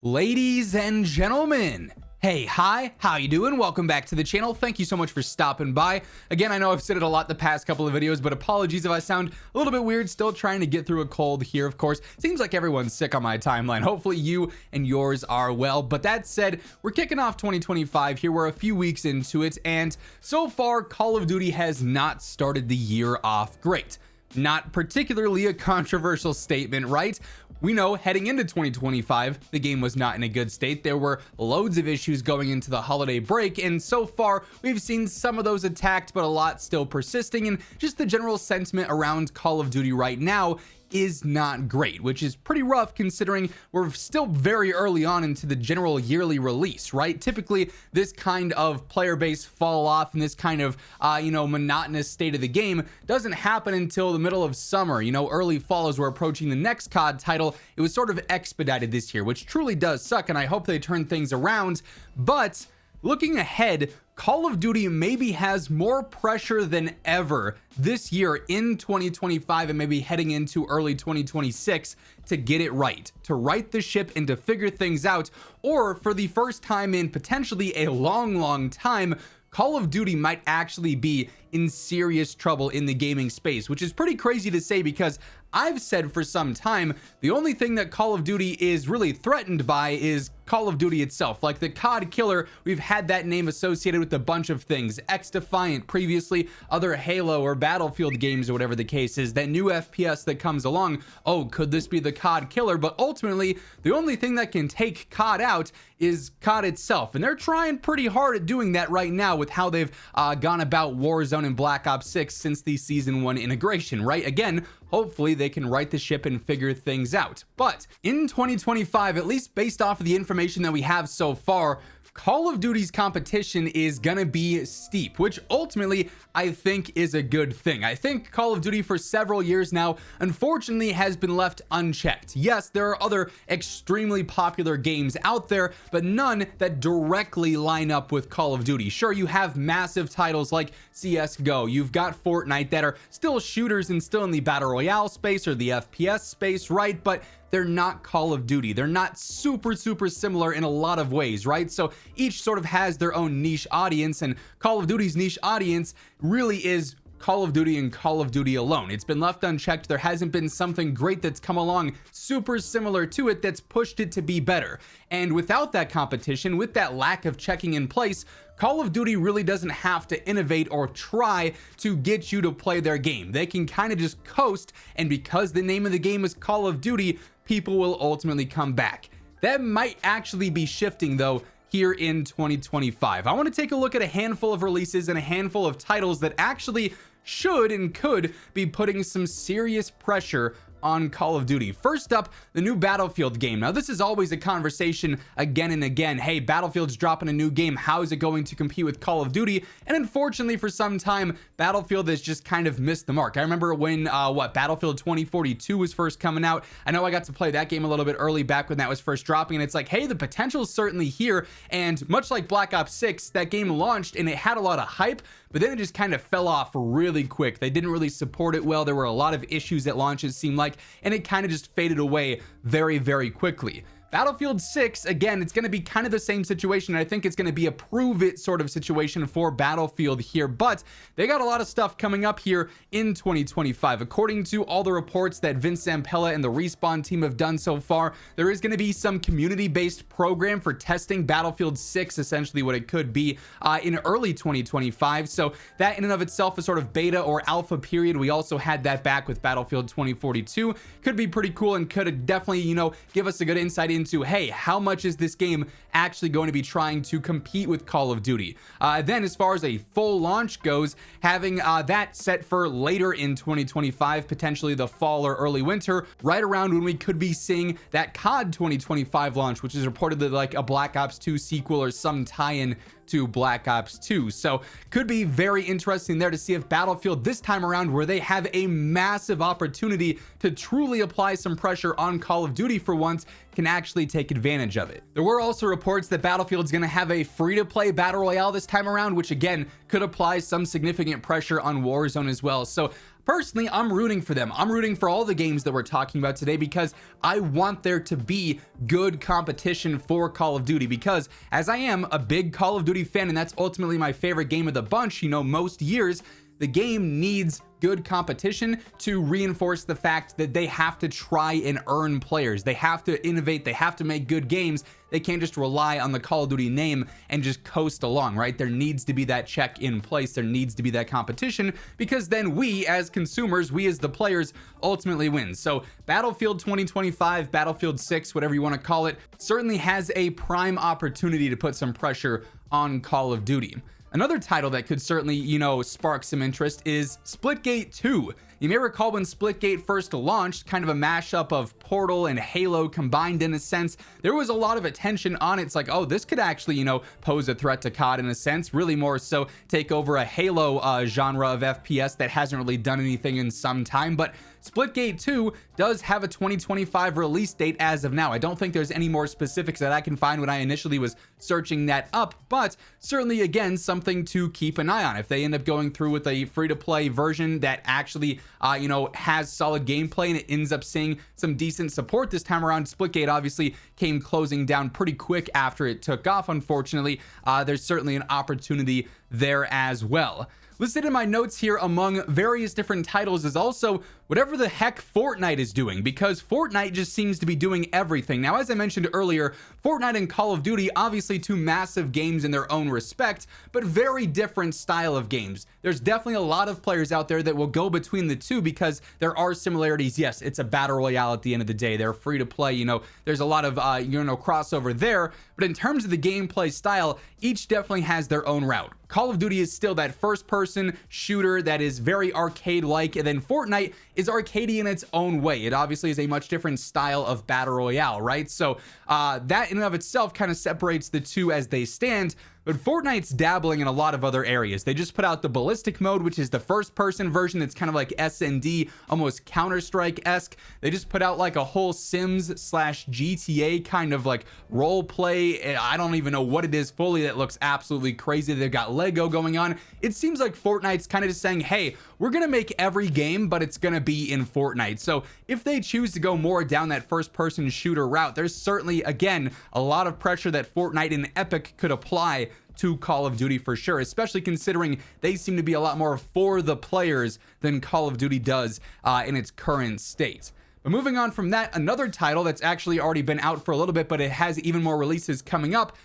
Ladies and gentlemen, hey, hi, how you doing? Welcome back to the channel. Thank you so much for stopping by. Again, I know I've said it a lot the past couple of videos, but apologies if I sound a little bit weird. Still trying to get through a cold here, of course. Seems like everyone's sick on my timeline. Hopefully you and yours are well. But that said, we're kicking off 2025 here. We're a few weeks into it, and so far, Call of Duty has not started the year off great. Not particularly a controversial statement, right? We know heading into 2025, the game was not in a good state. There were loads of issues going into the holiday break, and so far we've seen some of those attacked, but a lot still persisting, and just the general sentiment around Call of Duty right now is not great, which is pretty rough considering we're still very early on into the general yearly release, right? Typically this kind of player base fall off and this kind of monotonous state of the game doesn't happen until the middle of summer, early fall as we're approaching the next COD title. It was sort of expedited this year, which truly does suck, and I hope they turn things around. But looking ahead, Call of Duty maybe has more pressure than ever this year in 2025 and maybe heading into early 2026 to get it right, to right the ship and to figure things out. Or for the first time in potentially a long time, Call of Duty might actually be in serious trouble in the gaming space, which is pretty crazy to say because I've said for some time the only thing that Call of Duty is really threatened by is Call of Duty itself. Like the COD killer, we've had that name associated with a bunch of things. X-Defiant, previously other Halo or Battlefield games or whatever the case is, that new FPS that comes along. Oh, could this be the COD killer? But ultimately, the only thing that can take COD out is COD itself. And they're trying pretty hard at doing that right now with how they've gone about Warzone and Black Ops 6 since the Season 1 integration, right? Again, hopefully they can right the ship and figure things out. But in 2025, at least based off of the information that we have so far, Call of Duty's competition is gonna be steep, which ultimately I think is a good thing. I think Call of Duty for several years now, unfortunately, has been left unchecked. Yes, there are other extremely popular games out there, but none that directly line up with Call of Duty. Sure, you have massive titles like CSGO, you've got Fortnite that are still shooters and still in the Battle Royale space or the FPS space, right? But they're not Call of Duty. They're not super similar in a lot of ways, right? So each sort of has their own niche audience, and Call of Duty's niche audience really is Call of Duty and Call of Duty alone. It's been left unchecked. There hasn't been something great that's come along super similar to it that's pushed it to be better. And without that competition, with that lack of checking in place, Call of Duty really doesn't have to innovate or try to get you to play their game. They can kind of just coast, and because the name of the game is Call of Duty, people will ultimately come back. That might actually be shifting though here in 2025. I want to take a look at a handful of releases and a handful of titles that actually should and could be putting some serious pressure on Call of Duty. First up, the new Battlefield game. Now, this is always a conversation again and again. Hey, Battlefield's dropping a new game. How is it going to compete with Call of Duty? And unfortunately, for some time, Battlefield has just kind of missed the mark. I remember when, Battlefield 2042 was first coming out. I know I got to play that game a little bit early back when that was first dropping, and it's like, hey, the potential is certainly here. And much like Black Ops 6, that game launched and it had a lot of hype, but then it just kind of fell off really quick. They didn't really support it well. There were a lot of issues at launch, it seemed like, and it kind of just faded away very quickly. Battlefield 6, again, it's going to be kind of the same situation. I think it's going to be a prove it sort of situation for Battlefield here, but they got a lot of stuff coming up here in 2025. According to all the reports that Vince Zampella and the Respawn team have done so far, there is going to be some community-based program for testing Battlefield 6, essentially what it could be in early 2025. So that in and of itself is sort of beta or alpha period. We also had that back with Battlefield 2042. Could be pretty cool and could definitely, give us a good insight into, hey, how much is this game actually going to be trying to compete with Call of Duty? Then as far as a full launch goes, having that set for later in 2025, potentially the fall or early winter, right around when we could be seeing that COD 2025 launch, which is reportedly like a Black Ops 2 sequel or some tie-in to Black Ops 2. So could be very interesting there to see if Battlefield this time around, where they have a massive opportunity to truly apply some pressure on Call of Duty for once, can actually take advantage of it. There were also reports that Battlefield's going to have a free-to-play battle royale this time around, which again could apply some significant pressure on Warzone as well. So personally, I'm rooting for them. I'm rooting for all the games that we're talking about today because I want there to be good competition for Call of Duty, because as I am a big Call of Duty fan, and that's ultimately my favorite game of the bunch, you know, most years, the game needs good competition to reinforce the fact that they have to try and earn players. They have to innovate. They have to make good games. They can't just rely on the Call of Duty name and just coast along, right? There needs to be that check in place. There needs to be that competition, because then we as consumers, we as the players, ultimately win. So Battlefield 2025, Battlefield 6, whatever you want to call it, certainly has a prime opportunity to put some pressure on Call of Duty. Another title that could certainly, you know, spark some interest is Splitgate 2. You may recall when Splitgate first launched, kind of a mashup of Portal and Halo combined in a sense, there was a lot of attention on it. It's like, oh, this could actually, you know, pose a threat to COD in a sense, really more so take over a Halo genre of FPS that hasn't really done anything in some time. But Splitgate 2 does have a 2025 release date as of now. I don't think there's any more specifics that I can find when I initially was searching that up, but certainly, again, something to keep an eye on. If they end up going through with a free-to-play version that actually, you know, has solid gameplay and it ends up seeing some decent support this time around, Splitgate obviously came closing down pretty quick after it took off, unfortunately. There's certainly an opportunity there as well. Listed in my notes here among various different titles is also whatever the heck Fortnite is doing, because Fortnite just seems to be doing everything. Now, as I mentioned earlier, Fortnite and Call of Duty, obviously two massive games in their own respect, but very different style of games. There's definitely a lot of players out there that will go between the two because there are similarities. Yes, it's a battle royale at the end of the day. They're free to play, you know, there's a lot of, you know, crossover there, but in terms of the gameplay style, each definitely has their own route. Call of Duty is still that first-person shooter that is very arcade-like, and then Fortnite is arcadey in its own way. It obviously is a much different style of battle royale, right? So that in and of itself kind of separates the two as they stand. But Fortnite's dabbling in a lot of other areas. They just put out the ballistic mode, which is the first person version that's kind of like S&D, almost Counter-Strike-esque. They just put out like a whole Sims/GTA kind of like role play. I don't even know what it is fully that looks absolutely crazy. They've got Lego going on. It seems like Fortnite's kind of just saying, hey, we're going to make every game, but it's going to be in Fortnite. So if they choose to go more down that first person shooter route, there's certainly, again, a lot of pressure that Fortnite and Epic could apply to Call of Duty for sure, especially considering they seem to be a lot more for the players than Call of Duty does in its current state. But moving on from that, another title that's actually already been out for a little bit, but it has even more releases coming up,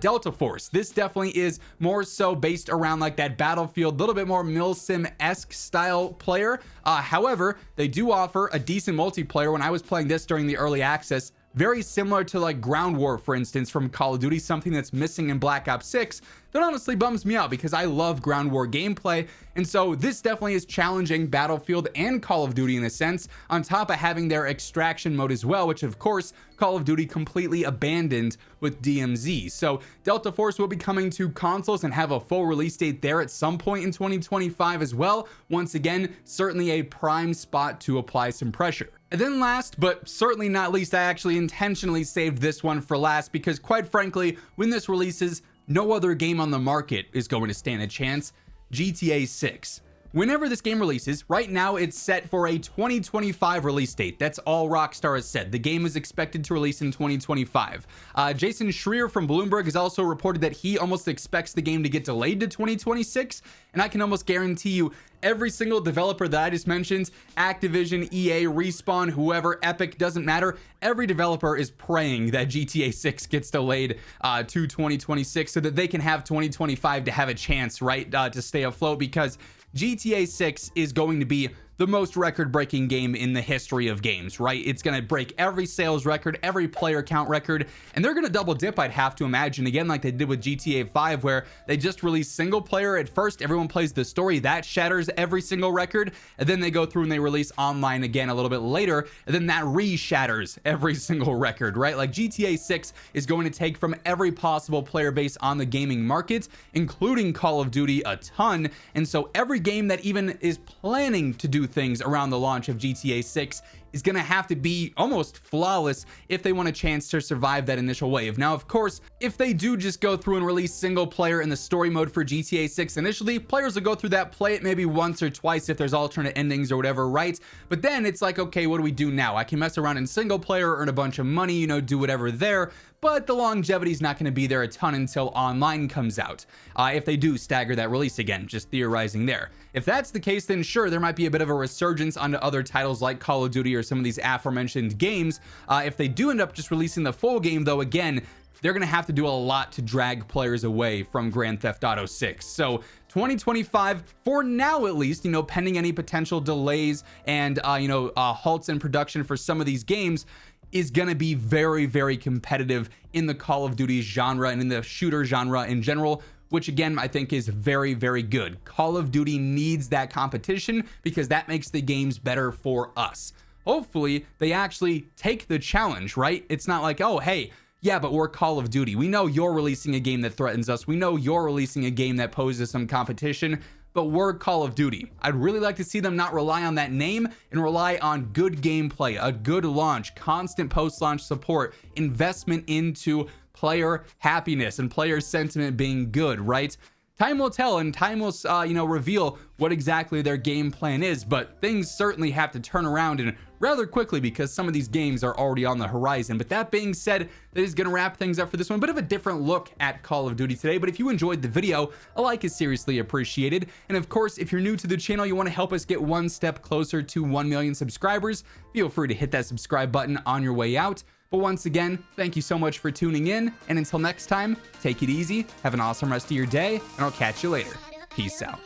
Delta Force. This definitely is more so based around like that Battlefield, a little bit more milsim-esque style player. However, they do offer a decent multiplayer. When I was playing this during the early access, very similar to like Ground War, for instance, from Call of Duty, something that's missing in Black Ops 6. That honestly bums me out because I love Ground War gameplay. And so this definitely is challenging Battlefield and Call of Duty in a sense, on top of having their extraction mode as well, which of course Call of Duty completely abandoned with DMZ. So Delta Force will be coming to consoles and have a full release date there at some point in 2025 as well. Once again, certainly a prime spot to apply some pressure. And then last, but certainly not least, I actually intentionally saved this one for last because quite frankly, when this releases, no other game on the market is going to stand a chance. GTA 6. Whenever this game releases, right now it's set for a 2025 release date. That's all Rockstar has said. The game is expected to release in 2025. Jason Schreier from Bloomberg has also reported that he almost expects the game to get delayed to 2026. And I can almost guarantee you every single developer that I just mentioned, Activision, EA, Respawn, whoever, Epic, doesn't matter. Every developer is praying that GTA 6 gets delayed to 2026 so that they can have 2025 to have a chance, right, to stay afloat, because GTA 6 is going to be the most record-breaking game in the history of games, right? It's going to break every sales record, every player count record, and they're going to double dip, I'd have to imagine, again, like they did with GTA 5, where they just released single player at first, everyone plays the story, that shatters every single record, and then they go through and they release online again a little bit later, and then that re-shatters every single record, right? Like GTA 6 is going to take from every possible player base on the gaming market, including Call of Duty a ton, and so every game that even is planning to do things around the launch of GTA 6 is going to have to be almost flawless if they want a chance to survive that initial wave. Now, of course, if they do just go through and release single player in the story mode for GTA 6 initially, players will go through that, play it maybe once or twice if there's alternate endings or whatever, right? But then it's like, okay, what do we do now? I can mess around in single player, earn a bunch of money, you know, do whatever there, but the longevity is not going to be there a ton until online comes out. If they do stagger that release again, just theorizing there. If that's the case, then sure, there might be a bit of a resurgence onto other titles like Call of Duty or some of these aforementioned games. If they do end up just releasing the full game, though, again, they're going to have to do a lot to drag players away from Grand Theft Auto 6. So 2025, for now at least, you know, pending any potential delays and, halts in production for some of these games, is going to be very, very competitive in the Call of Duty genre and in the shooter genre in general, which again, I think is very, very good. Call of Duty needs that competition because that makes the games better for us. Hopefully, they actually take the challenge, right? It's not like, oh, hey, yeah, but we're Call of Duty. We know you're releasing a game that threatens us. We know you're releasing a game that poses some competition, but we're Call of Duty. I'd really like to see them not rely on that name and rely on good gameplay, a good launch, constant post-launch support, investment into player happiness and player sentiment being good, right? Time will tell and time will, reveal what exactly their game plan is, but things certainly have to turn around and rather quickly because some of these games are already on the horizon. But that being said, that is going to wrap things up for this one. Bit of a different look at Call of Duty today, but if you enjoyed the video, a like is seriously appreciated. And of course, if you're new to the channel, you want to help us get one step closer to 1 million subscribers, feel free to hit that subscribe button on your way out. But once again, thank you so much for tuning in, and until next time, take it easy, have an awesome rest of your day, and I'll catch you later. Peace out.